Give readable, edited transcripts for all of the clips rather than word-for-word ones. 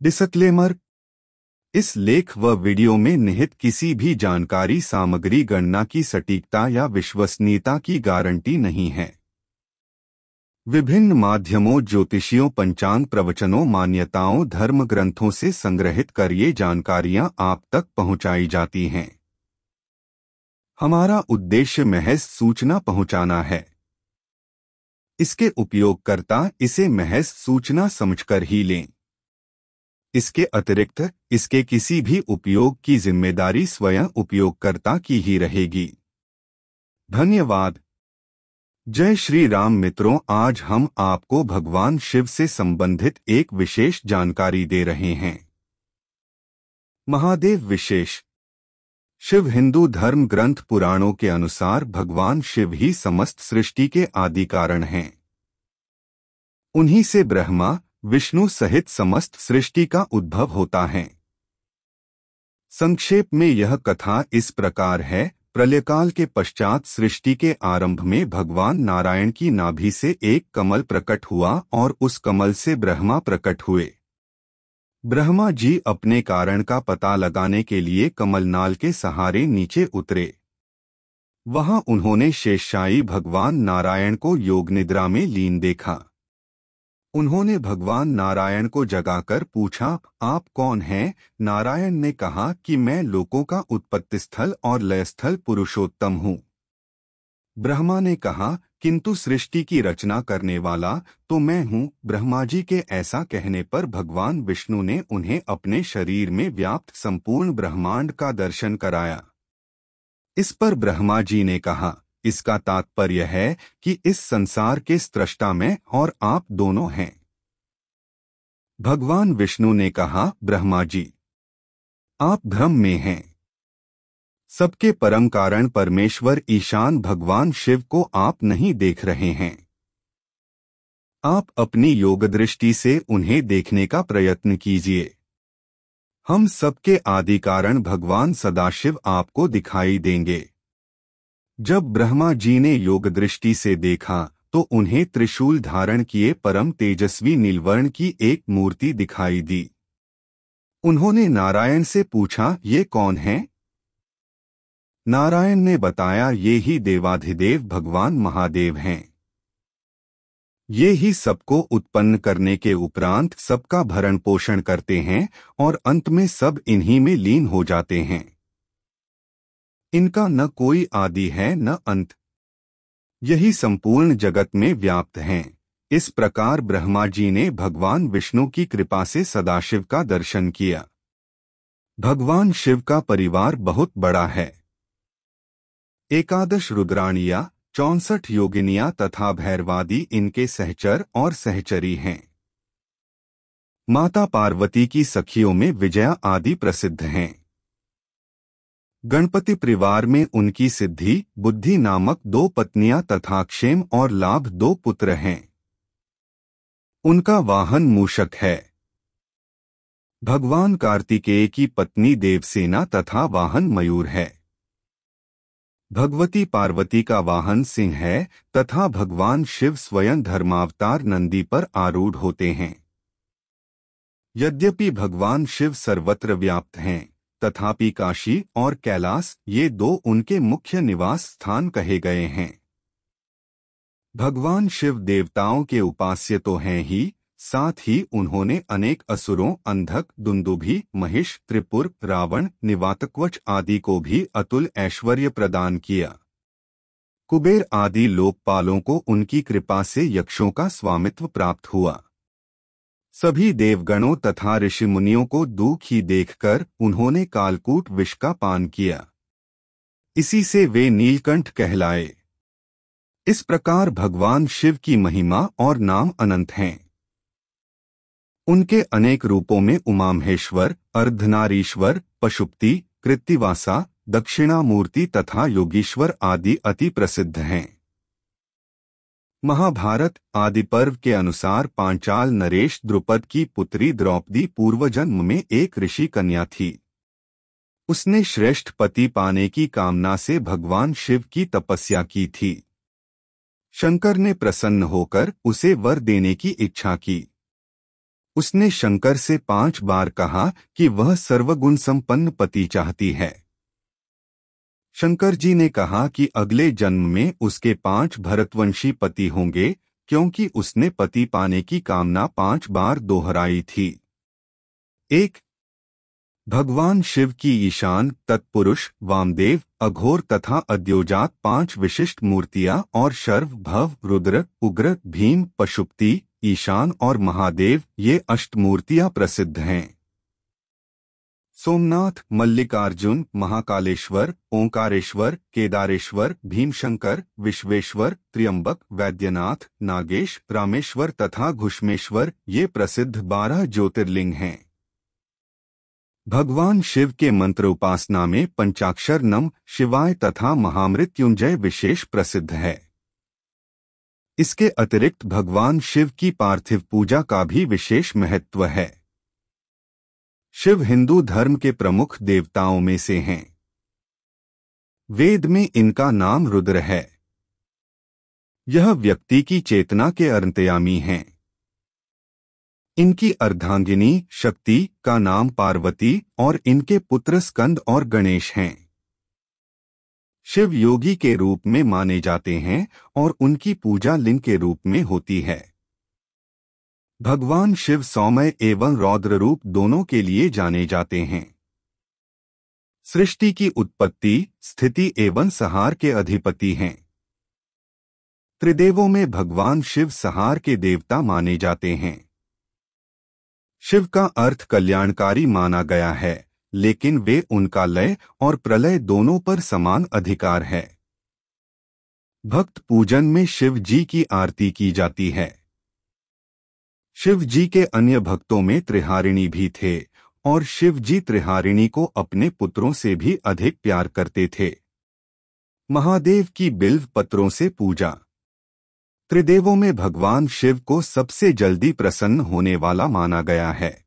Disclaimer. इस लेख व वीडियो में निहित किसी भी जानकारी सामग्री गणना की सटीकता या विश्वसनीयता की गारंटी नहीं है। विभिन्न माध्यमों, ज्योतिषियों, पंचांग, प्रवचनों, मान्यताओं, धर्म ग्रंथों से संग्रहित कर ये जानकारियां आप तक पहुंचाई जाती हैं। हमारा उद्देश्य महज सूचना पहुंचाना है। इसके उपयोगकर्ता इसे महज सूचना समझकर ही लें। इसके अतिरिक्त इसके किसी भी उपयोग की जिम्मेदारी स्वयं उपयोगकर्ता की ही रहेगी। धन्यवाद। जय श्री राम मित्रों, आज हम आपको भगवान शिव से संबंधित एक विशेष जानकारी दे रहे हैं। महादेव विशेष। शिव हिंदू धर्म ग्रंथ पुराणों के अनुसार भगवान शिव ही समस्त सृष्टि के आदि कारण हैं। उन्हीं से ब्रह्मा, विष्णु सहित समस्त सृष्टि का उद्भव होता है। संक्षेप में यह कथा इस प्रकार है। प्रलयकाल के पश्चात सृष्टि के आरंभ में भगवान नारायण की नाभि से एक कमल प्रकट हुआ और उस कमल से ब्रह्मा प्रकट हुए। ब्रह्मा जी अपने कारण का पता लगाने के लिए कमलनाल के सहारे नीचे उतरे। वहां उन्होंने शेषशायी भगवान नारायण को योग निद्रा में लीन देखा। उन्होंने भगवान नारायण को जगाकर पूछा, आप कौन हैं? नारायण ने कहा कि मैं लोकों का उत्पत्ति स्थल और लय स्थल पुरुषोत्तम हूँ। ब्रह्मा ने कहा, किंतु सृष्टि की रचना करने वाला तो मैं हूँ। ब्रह्मा जी के ऐसा कहने पर भगवान विष्णु ने उन्हें अपने शरीर में व्याप्त संपूर्ण ब्रह्मांड का दर्शन कराया। इस पर ब्रह्मा जी ने कहा, इसका तात्पर्य है कि इस संसार के स्रष्टा मैं और आप दोनों हैं। भगवान विष्णु ने कहा, ब्रह्मा जी, आप भ्रम में हैं। सबके परम कारण परमेश्वर ईशान भगवान शिव को आप नहीं देख रहे हैं। आप अपनी योग दृष्टि से उन्हें देखने का प्रयत्न कीजिए। हम सबके आदि कारण भगवान सदाशिव आपको दिखाई देंगे। जब ब्रह्मा जी ने योग दृष्टि से देखा तो उन्हें त्रिशूल धारण किए परम तेजस्वी नीलवर्ण की एक मूर्ति दिखाई दी। उन्होंने नारायण से पूछा, ये कौन है? नारायण ने बताया, ये ही देवाधिदेव भगवान महादेव हैं। ये ही सबको उत्पन्न करने के उपरांत सबका भरण पोषण करते हैं और अंत में सब इन्हीं में लीन हो जाते हैं। इनका न कोई आदि है न अंत। यही संपूर्ण जगत में व्याप्त हैं। इस प्रकार ब्रह्मा जी ने भगवान विष्णु की कृपा से सदाशिव का दर्शन किया। भगवान शिव का परिवार बहुत बड़ा है। 11 रुद्राणियां, 64 योगिनियां तथा भैरवादी इनके सहचर और सहचरी हैं। माता पार्वती की सखियों में विजया आदि प्रसिद्ध हैं। गणपति परिवार में उनकी सिद्धि, बुद्धि नामक 2 पत्नियां तथा क्षेम और लाभ 2 पुत्र हैं। उनका वाहन मूषक है। भगवान कार्तिकेय की पत्नी देवसेना तथा वाहन मयूर है। भगवती पार्वती का वाहन सिंह है तथा भगवान शिव स्वयं धर्मावतार नंदी पर आरूढ़ होते हैं। यद्यपि भगवान शिव सर्वत्र व्याप्त हैं, तथापि काशी और कैलाश ये 2 उनके मुख्य निवास स्थान कहे गए हैं। भगवान शिव देवताओं के उपास्य तो हैं ही, साथ ही उन्होंने अनेक असुरों, अंधक, दुंदुभि, महिष, त्रिपुर, रावण, निवातक्वच आदि को भी अतुल ऐश्वर्य प्रदान किया। कुबेर आदि लोकपालों को उनकी कृपा से यक्षों का स्वामित्व प्राप्त हुआ। सभी देवगणों तथा ऋषि मुनियों को दुख ही देखकर उन्होंने कालकूट विष का पान किया। इसी से वे नीलकंठ कहलाए। इस प्रकार भगवान शिव की महिमा और नाम अनंत हैं। उनके अनेक रूपों में उमामहेश्वर, अर्धनारीश्वर, पशुपति, कृत्तिवासा, दक्षिणामूर्ति तथा योगीश्वर आदि अति प्रसिद्ध हैं। महाभारत आदि पर्व के अनुसार पांचाल नरेश द्रुपद की पुत्री द्रौपदी पूर्वजन्म में एक ऋषि कन्या थी। उसने श्रेष्ठ पति पाने की कामना से भगवान शिव की तपस्या की थी। शंकर ने प्रसन्न होकर उसे वर देने की इच्छा की। उसने शंकर से 5 बार कहा कि वह सर्वगुण संपन्न पति चाहती है। शंकर जी ने कहा कि अगले जन्म में उसके 5 भरतवंशी पति होंगे, क्योंकि उसने पति पाने की कामना 5 बार दोहराई थी। 1 भगवान शिव की ईशान, तत्पुरुष, वामदेव, अघोर तथा अद्योजात 5 विशिष्ट मूर्तियां और शर्व, भव, रुद्र, उग्र, भीम, पशुपति, ईशान और महादेव ये अष्टमूर्तियां प्रसिद्ध हैं। सोमनाथ, मल्लिकार्जुन, महाकालेश्वर, ओंकारेश्वर, केदारेश्वर, भीमशंकर, विश्वेश्वर, त्र्यंबक, वैद्यनाथ, नागेश, रामेश्वर तथा घुष्मेश्वर ये प्रसिद्ध 12 ज्योतिर्लिंग हैं। भगवान शिव के मंत्र उपासना में पंचाक्षर नम शिवाय तथा महामृत्युंजय विशेष प्रसिद्ध है। इसके अतिरिक्त भगवान शिव की पार्थिव पूजा का भी विशेष महत्व है। शिव हिंदू धर्म के प्रमुख देवताओं में से हैं। वेद में इनका नाम रुद्र है। यह व्यक्ति की चेतना के अंतर्यामी हैं। इनकी अर्धांगिनी शक्ति का नाम पार्वती और इनके पुत्र स्कंद और गणेश हैं। शिव योगी के रूप में माने जाते हैं और उनकी पूजा लिंग के रूप में होती है। भगवान शिव सौम्य एवं रौद्र रूप दोनों के लिए जाने जाते हैं। सृष्टि की उत्पत्ति, स्थिति एवं संहार के अधिपति हैं। त्रिदेवों में भगवान शिव संहार के देवता माने जाते हैं। शिव का अर्थ कल्याणकारी माना गया है, लेकिन वे उनका लय और प्रलय दोनों पर समान अधिकार है। भक्त पूजन में शिव जी की आरती की जाती है। शिव जी के अन्य भक्तों में त्रिहारिणी भी थे और शिव जी त्रिहारिणी को अपने पुत्रों से भी अधिक प्यार करते थे। महादेव की बिल्व पत्रों से पूजा। त्रिदेवों में भगवान शिव को सबसे जल्दी प्रसन्न होने वाला माना गया है।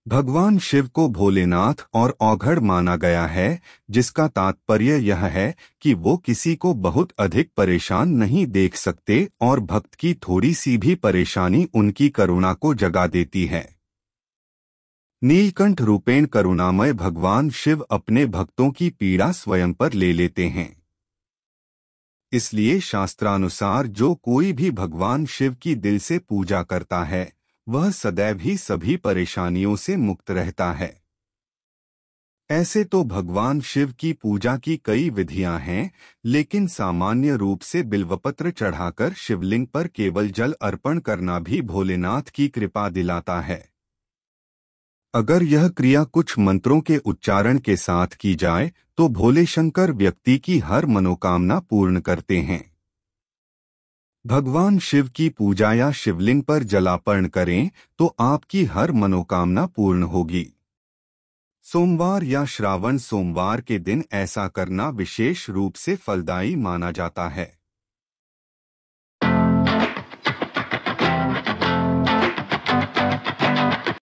भगवान शिव को भोलेनाथ और औघड़ माना गया है, जिसका तात्पर्य यह है कि वो किसी को बहुत अधिक परेशान नहीं देख सकते और भक्त की थोड़ी सी भी परेशानी उनकी करुणा को जगा देती है। नीलकंठ रूपेण करुणामय भगवान शिव अपने भक्तों की पीड़ा स्वयं पर ले लेते हैं। इसलिए शास्त्रानुसार जो कोई भी भगवान शिव की दिल से पूजा करता है, वह सदैव ही सभी परेशानियों से मुक्त रहता है। ऐसे तो भगवान शिव की पूजा की कई विधियां हैं, लेकिन सामान्य रूप से बिल्वपत्र चढ़ाकर शिवलिंग पर केवल जल अर्पण करना भी भोलेनाथ की कृपा दिलाता है। अगर यह क्रिया कुछ मंत्रों के उच्चारण के साथ की जाए तो भोले शंकर व्यक्ति की हर मनोकामना पूर्ण करते हैं। भगवान शिव की पूजा या शिवलिंग पर जलार्पण करें तो आपकी हर मनोकामना पूर्ण होगी। सोमवार या श्रावण सोमवार के दिन ऐसा करना विशेष रूप से फलदायी माना जाता है।